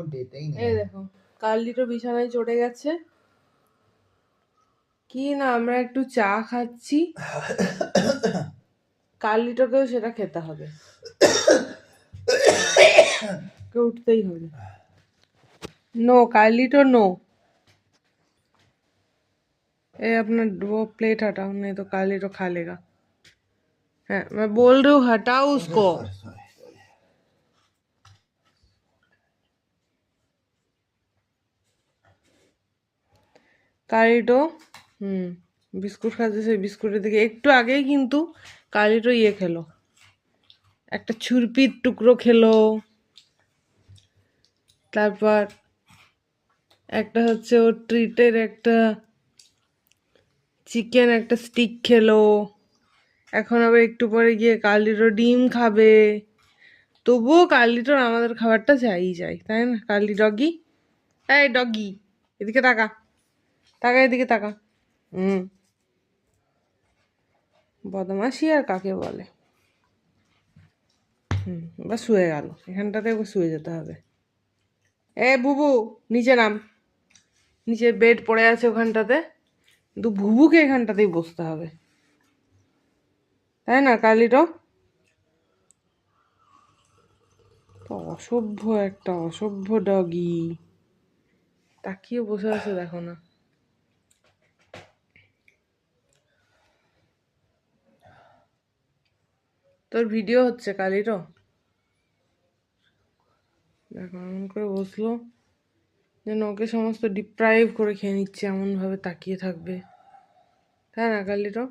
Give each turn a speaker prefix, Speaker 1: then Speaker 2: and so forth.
Speaker 1: हमको देते ही नहीं
Speaker 2: এই
Speaker 1: है।
Speaker 2: দেখো কার্লিটো বিছানায় চড়ে গেছে। কি না আমরা একটু চা খাচ্ছি, কার্লিটোকেও সেটা খেতে হবে, কে উঠতেই হবে। No Carlito no. ये अपना वो प्लेट हटाओ, नहीं तो कार्लिटो खा लेगा। है मैं बोल रही हूँ हटाओ उसको।
Speaker 1: Sorry, sorry, sorry.
Speaker 2: Carlito biscuit খাচ্ছে, বিস্কুটের দিকে একটু আগেই কিন্তু কার্লিটো ইয়ে খেলো, একটা ছুরপির টুকরো খেলো, তারপর একটা হচ্ছে ওর ট্রিটের একটা চিকেন একটা স্টিক খেলো, এখন আবার একটু পরে গিয়ে কার্লিটো ডিম খাবে। তবুও কার্লিটোর আমাদের খাবারটা চাই চাই, তাই না? কার্লি ডগি, এই ডগি এদিকে তাকা, তাকা এদিকে তাকা। বদমাশি আর কাকে বলে। এবার শুয়ে গেল, এখানটাতে ওকে শুয়ে যেতে হবে। এ বুবু নিচে নাম, নিচে বেড পড়ে আছে ওখানটাতে, কিন্তু বুবুকে এখানটাতেই বসতে হবে, তাই না কার্লিটো? তো অসভ্য একটা অসভ্য ডগি, তাকিয়ে বসে আছে দেখো না। তোর ভিডিও হচ্ছে কার্লিটো, দেখো এমন করে বসলো যেন ওকে সমস্ত ডিপ্রাইভ করে খেয়ে নিচ্ছে, এমন ভাবে তাকিয়ে থাকবে, তাই না কার্লিটো?